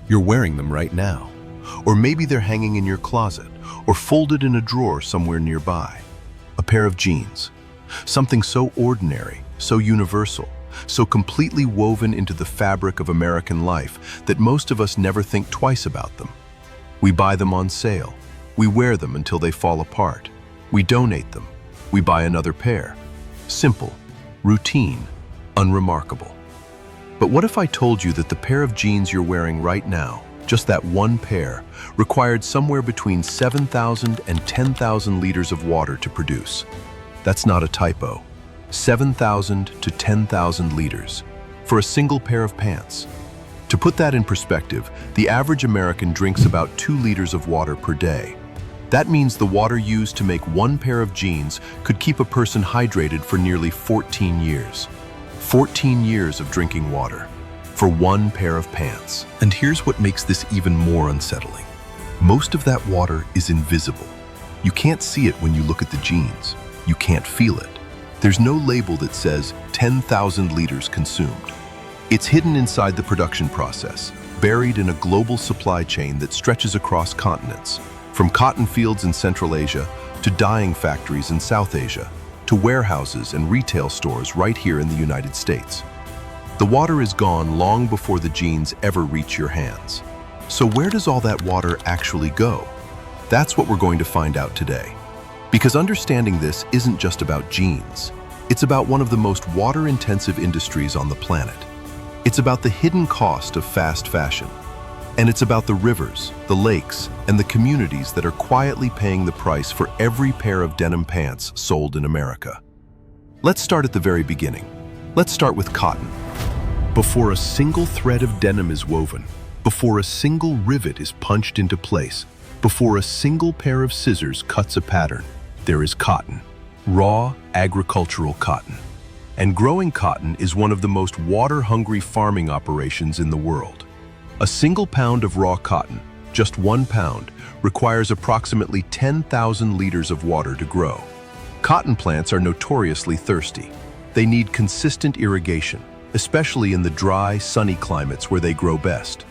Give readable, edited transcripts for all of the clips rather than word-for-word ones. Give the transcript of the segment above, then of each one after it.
You're wearing them right now. Or maybe they're hanging in your closet or folded in a drawer somewhere nearby. A pair of jeans. Something so ordinary, so universal, so completely woven into the fabric of American life that most of us never think twice about them. We buy them on sale. We wear them until they fall apart. We donate them. We buy another pair. Simple, routine, unremarkable. But what if I told you that the pair of jeans you're wearing right now, just that one pair, required somewhere between 7,000 and 10,000 liters of water to produce? That's not a typo. 7,000 to 10,000 liters for a single pair of pants. To put that in perspective, the average American drinks about 2 liters of water per day. That means the water used to make one pair of jeans could keep a person hydrated for nearly 14 years. 14 years of drinking water for one pair of pants. And here's what makes this even more unsettling. Most of that water is invisible. You can't see it when you look at the jeans. You can't feel it. There's no label that says 10,000 liters consumed. It's hidden inside the production process, buried in a global supply chain that stretches across continents, from cotton fields in Central Asia to dyeing factories in South Asia, to warehouses and retail stores right here in the United States. The water is gone long before the jeans ever reach your hands. So where does all that water actually go? That's what we're going to find out today. Because understanding this isn't just about jeans. It's about one of the most water-intensive industries on the planet. It's about the hidden cost of fast fashion. And it's about the rivers, the lakes, and the communities that are quietly paying the price for every pair of denim pants sold in America. Let's start at the very beginning. Let's start with cotton. Before a single thread of denim is woven, before a single rivet is punched into place, before a single pair of scissors cuts a pattern, there is cotton. Raw, agricultural cotton. And growing cotton is one of the most water-hungry farming operations in the world. A single pound of raw cotton, just 1 pound, requires approximately 10,000 liters of water to grow. Cotton plants are notoriously thirsty. They need consistent irrigation, especially in the dry, sunny climates where they grow best.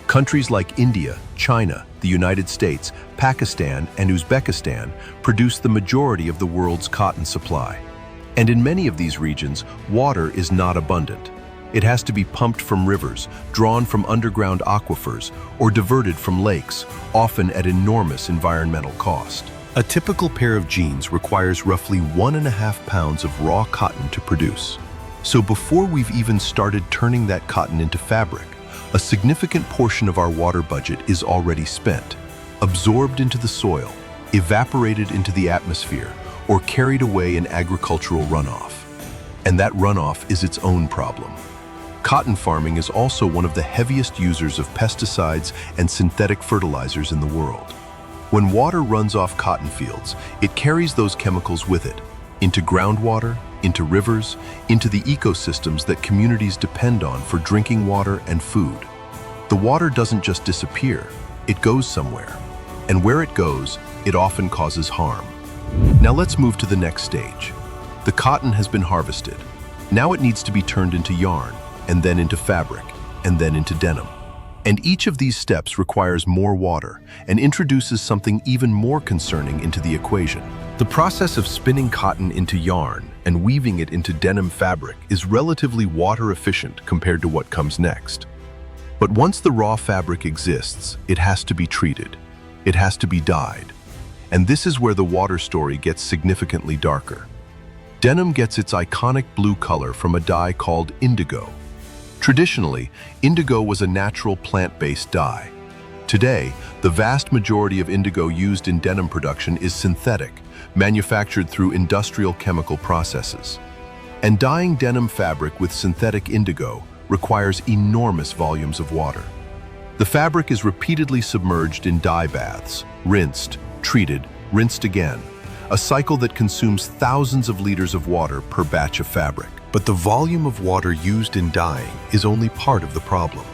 Countries like India, China, the United States, Pakistan, and Uzbekistan produce the majority of the world's cotton supply. And in many of these regions, water is not abundant. It has to be pumped from rivers, drawn from underground aquifers, or diverted from lakes, often at enormous environmental cost. A typical pair of jeans requires roughly 1.5 pounds of raw cotton to produce. So before we've even started turning that cotton into fabric, a significant portion of our water budget is already spent, absorbed into the soil, evaporated into the atmosphere, or carried away in agricultural runoff. And that runoff is its own problem. Cotton farming is also one of the heaviest users of pesticides and synthetic fertilizers in the world. When water runs off cotton fields, it carries those chemicals with it, into groundwater, into rivers, into the ecosystems that communities depend on for drinking water and food. The water doesn't just disappear, it goes somewhere. And where it goes, it often causes harm. Now let's move to the next stage. The cotton has been harvested. Now it needs to be turned into yarn, and then into fabric, and then into denim. And each of these steps requires more water and introduces something even more concerning into the equation. The process of spinning cotton into yarn and weaving it into denim fabric is relatively water efficient compared to what comes next. But once the raw fabric exists, it has to be treated. It has to be dyed. And this is where the water story gets significantly darker. Denim gets its iconic blue color from a dye called indigo. Traditionally, indigo was a natural plant-based dye. Today, the vast majority of indigo used in denim production is synthetic, manufactured through industrial chemical processes. And dyeing denim fabric with synthetic indigo requires enormous volumes of water. The fabric is repeatedly submerged in dye baths, rinsed, treated, rinsed again, a cycle that consumes thousands of liters of water per batch of fabric. But the volume of water used in dyeing is only part of the problem.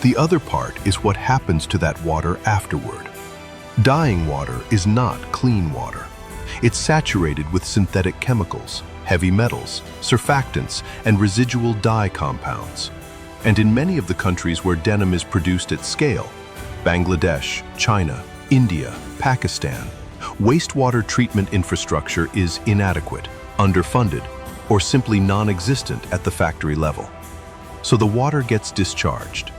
The other part is what happens to that water afterward. Dyeing water is not clean water. It's saturated with synthetic chemicals, heavy metals, surfactants, and residual dye compounds. And in many of the countries where denim is produced at scale, Bangladesh, China, India, Pakistan, wastewater treatment infrastructure is inadequate, underfunded, or simply non-existent at the factory level. So the water gets discharged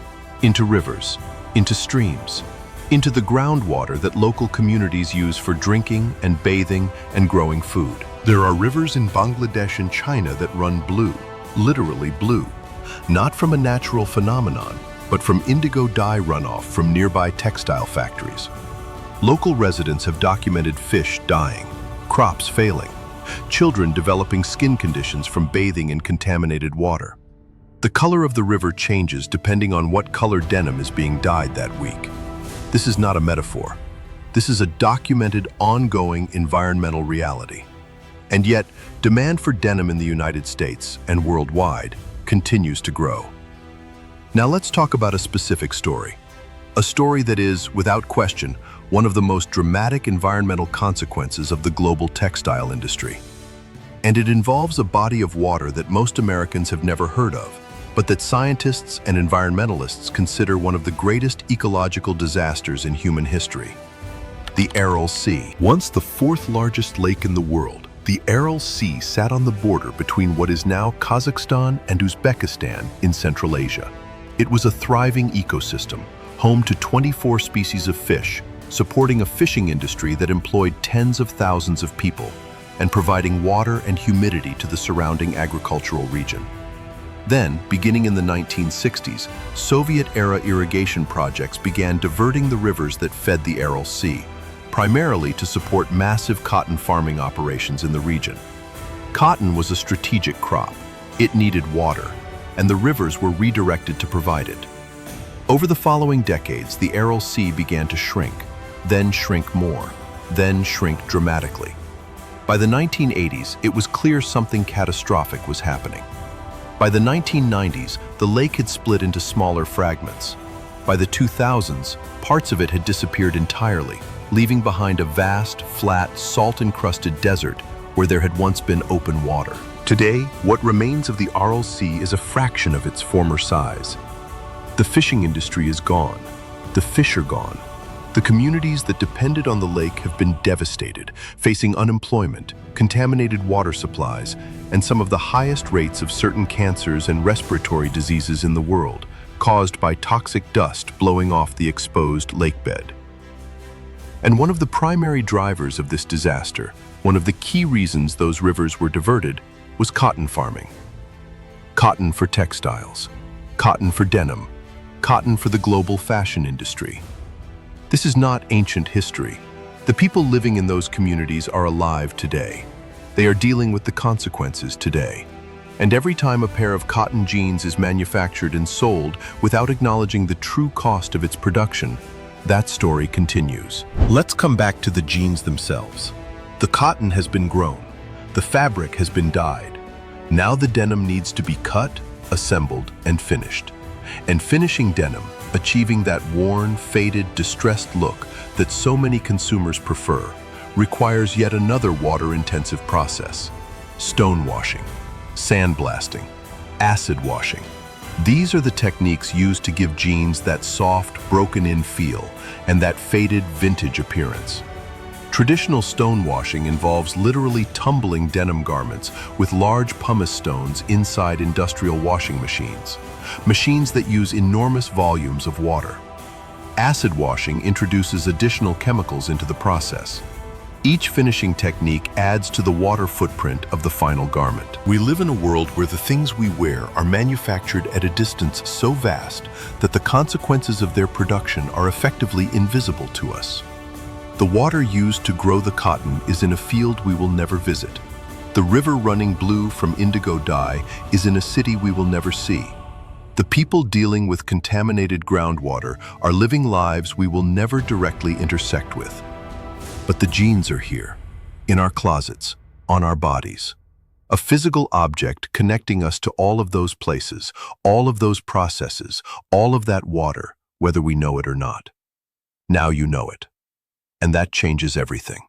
into rivers, into streams, into the groundwater that local communities use for drinking and bathing and growing food. There are rivers in Bangladesh and China that run blue, literally blue, not from a natural phenomenon, but from indigo dye runoff from nearby textile factories. Local residents have documented fish dying, crops failing, children developing skin conditions from bathing in contaminated water. The color of the river changes depending on what color denim is being dyed that week. This is not a metaphor. This is a documented, ongoing environmental reality. And yet, demand for denim in the United States and worldwide continues to grow. Now let's talk about a specific story. A story that is, without question, one of the most dramatic environmental consequences of the global textile industry. And it involves a body of water that most Americans have never heard of, but that scientists and environmentalists consider one of the greatest ecological disasters in human history. The Aral Sea. Once the fourth largest lake in the world, the Aral Sea sat on the border between what is now Kazakhstan and Uzbekistan in Central Asia. It was a thriving ecosystem, home to 24 species of fish, supporting a fishing industry that employed tens of thousands of people, and providing water and humidity to the surrounding agricultural region. Then, beginning in the 1960s, Soviet-era irrigation projects began diverting the rivers that fed the Aral Sea, primarily to support massive cotton farming operations in the region. Cotton was a strategic crop. It needed water, and the rivers were redirected to provide it. Over the following decades, the Aral Sea began to shrink, then shrink more, then shrink dramatically. By the 1980s, it was clear something catastrophic was happening. By the 1990s, the lake had split into smaller fragments. By the 2000s, parts of it had disappeared entirely, leaving behind a vast, flat, salt-encrusted desert where there had once been open water. Today, what remains of the Aral Sea is a fraction of its former size. The fishing industry is gone. The fish are gone. The communities that depended on the lake have been devastated, facing unemployment, contaminated water supplies, and some of the highest rates of certain cancers and respiratory diseases in the world, caused by toxic dust blowing off the exposed lakebed. And one of the primary drivers of this disaster, one of the key reasons those rivers were diverted, was cotton farming. Cotton for textiles, cotton for denim, cotton for the global fashion industry. This is not ancient history. The people living in those communities are alive today. They are dealing with the consequences today. And every time a pair of cotton jeans is manufactured and sold without acknowledging the true cost of its production, that story continues. Let's come back to the jeans themselves. The cotton has been grown. The fabric has been dyed. Now the denim needs to be cut, assembled, and finished. And finishing denim, achieving that worn, faded, distressed look that so many consumers prefer, requires yet another water-intensive process: stonewashing, sandblasting, acid washing. These are the techniques used to give jeans that soft, broken-in feel and that faded, vintage appearance. Traditional stonewashing involves literally tumbling denim garments with large pumice stones inside industrial washing machines that use enormous volumes of water. Acid washing introduces additional chemicals into the process. Each finishing technique adds to the water footprint of the final garment. We live in a world where the things we wear are manufactured at a distance so vast that the consequences of their production are effectively invisible to us. The water used to grow the cotton is in a field we will never visit. The river running blue from indigo dye is in a city we will never see. The people dealing with contaminated groundwater are living lives we will never directly intersect with. But the jeans are here, in our closets, on our bodies. A physical object connecting us to all of those places, all of those processes, all of that water, whether we know it or not. Now you know it. And that changes everything.